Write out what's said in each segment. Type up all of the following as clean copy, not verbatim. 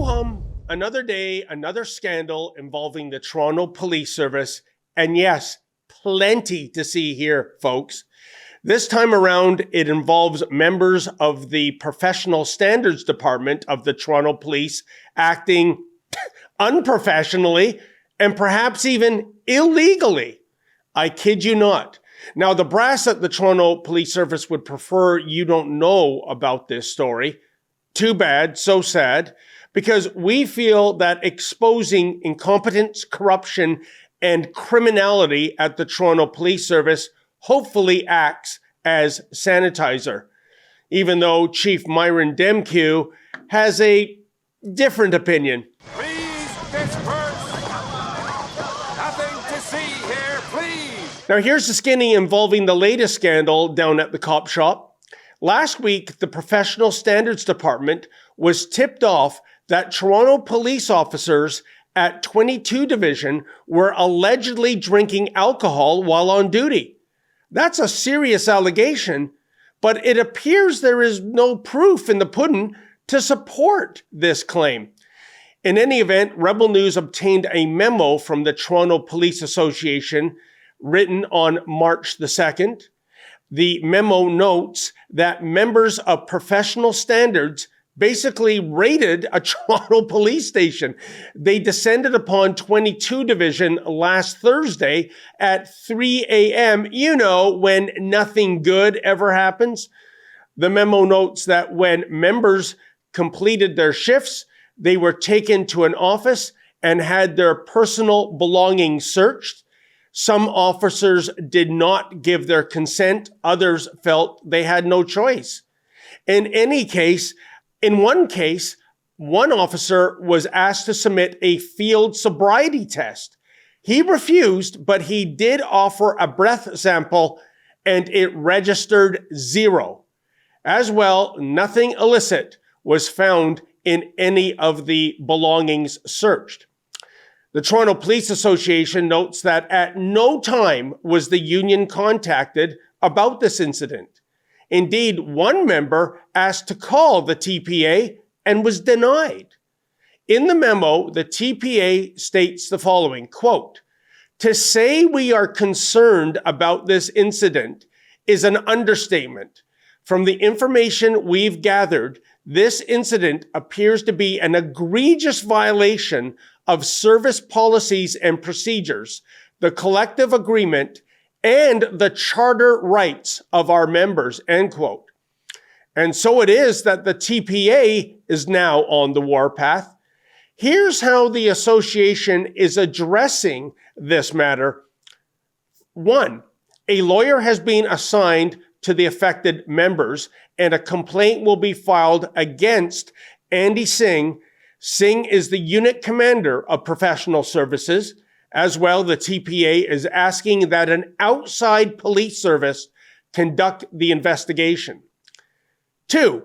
Ho-hum, another day, another scandal involving the Toronto Police Service. And yes, plenty to see here, folks. This time around, it involves members of the Professional Standards Department of the Toronto Police acting unprofessionally and perhaps even illegally. I kid you not. Now, the brass at the Toronto Police Service would prefer you don't know about this story. Too bad, so sad, because we feel that exposing incompetence, corruption, and criminality at the Toronto Police Service hopefully acts as sanitizer, even though Chief Myron Demkew has a different opinion. Please disperse. Nothing to see here, please. Now here's the skinny involving the latest scandal down at the cop shop. Last week, the Professional Standards Department was tipped off that Toronto police officers at 22 Division were allegedly drinking alcohol while on duty. That's a serious allegation, but it appears there is no proof in the pudding to support this claim. In any event, Rebel News obtained a memo from the Toronto Police Association written on March the 2nd. The memo notes that members of Professional Standards basically raided a Toronto police station. They descended upon 22 Division last Thursday at 3 a.m., when nothing good ever happens. The memo notes that when members completed their shifts, they were taken to an office and had their personal belongings searched. Some officers did not give their consent. Others felt they had no choice. In one case, one officer was asked to submit a field sobriety test. He refused, but he did offer a breath sample and it registered 0. As well, nothing illicit was found in any of the belongings searched. The Toronto Police Association notes that at no time was the union contacted about this incident. Indeed, one member asked to call the TPA and was denied. In the memo, the TPA states the following, quote, "To say we are concerned about this incident is an understatement. From the information we've gathered, this incident appears to be an egregious violation of service policies and procedures, the collective agreement, and the charter rights of our members," end quote. And so it is that the TPA is now on the warpath. Here's how the association is addressing this matter. 1, a lawyer has been assigned to the affected members, and a complaint will be filed against Andy Singh. Singh is the unit commander of professional services. As well, the TPA is asking that an outside police service conduct the investigation. 2,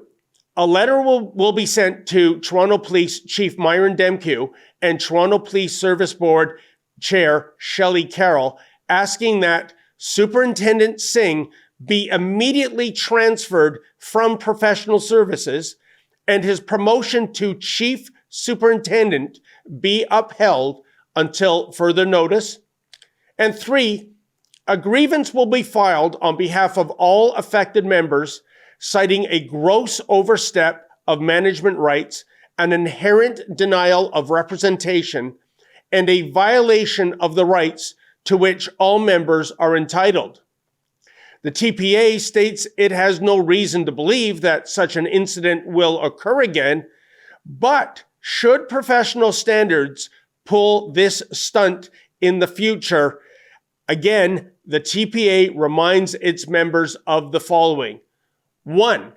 a letter will be sent to Toronto Police Chief Myron Demkew and Toronto Police Service Board Chair Shelley Carroll asking that Superintendent Singh be immediately transferred from professional services and his promotion to Chief Superintendent be upheld until further notice. And 3, a grievance will be filed on behalf of all affected members, citing a gross overstep of management rights, an inherent denial of representation, and a violation of the rights to which all members are entitled. The TPA states it has no reason to believe that such an incident will occur again, but should professional standards pull this stunt in the future, again, the TPA reminds its members of the following. 1,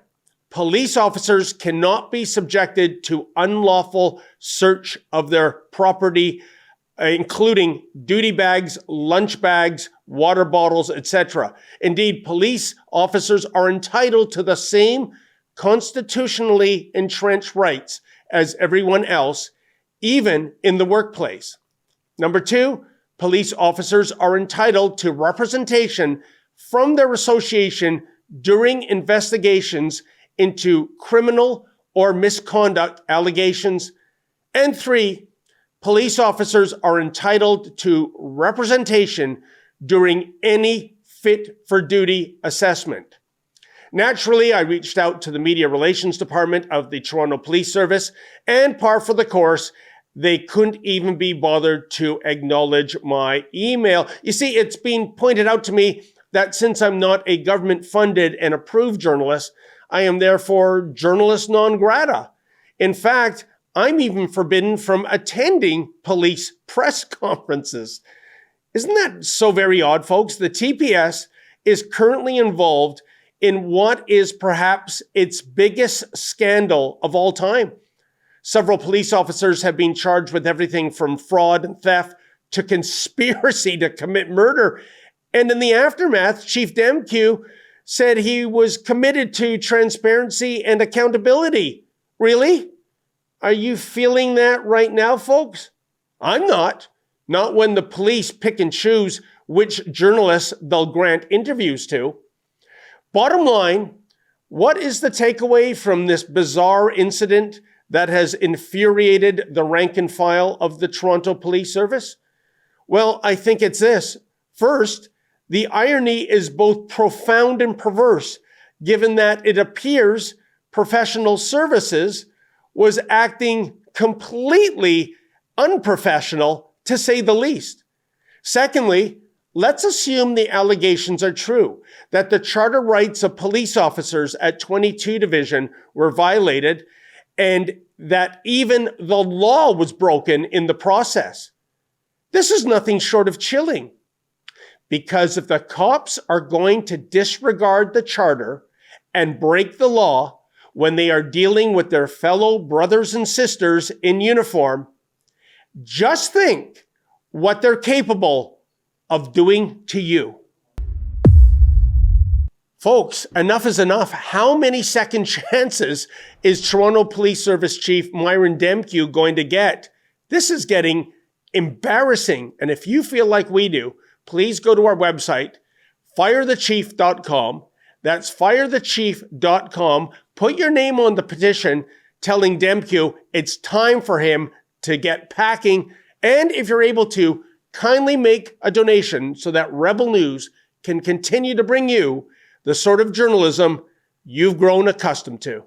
police officers cannot be subjected to unlawful search of their property, including duty bags, lunch bags, water bottles, etc. Indeed, police officers are entitled to the same constitutionally entrenched rights as everyone else, even in the workplace. Number 2, police officers are entitled to representation from their association during investigations into criminal or misconduct allegations. And 3, police officers are entitled to representation during any fit for duty assessment. Naturally, I reached out to the Media Relations Department of the Toronto Police Service, and par for the course, they couldn't even be bothered to acknowledge my email. You see, it's been pointed out to me that since I'm not a government-funded and approved journalist, I am therefore journalist non grata. In fact, I'm even forbidden from attending police press conferences. Isn't that so very odd, folks? The TPS is currently involved in what is perhaps its biggest scandal of all time. Several police officers have been charged with everything from fraud and theft to conspiracy to commit murder. And in the aftermath, Chief Demkew said he was committed to transparency and accountability. Really? Are you feeling that right now, folks? I'm not. Not when the police pick and choose which journalists they'll grant interviews to. Bottom line, what is the takeaway from this bizarre incident that has infuriated the rank and file of the Toronto Police Service? Well, I think it's this. First, the irony is both profound and perverse, given that it appears professional services was acting completely unprofessional, to say the least. Secondly, let's assume the allegations are true, that the charter rights of police officers at 22 Division were violated, and that even the law was broken in the process. This is nothing short of chilling. Because if the cops are going to disregard the charter and break the law when they are dealing with their fellow brothers and sisters in uniform, just think what they're capable of doing to you. Folks, enough is enough. How many second chances is Toronto Police Service Chief Myron Demkew going to get? This is getting embarrassing. And if you feel like we do, please go to our website, firethechief.com. That's firethechief.com. Put your name on the petition telling Demkew it's time for him to get packing. And if you're able to, kindly make a donation so that Rebel News can continue to bring you the sort of journalism you've grown accustomed to.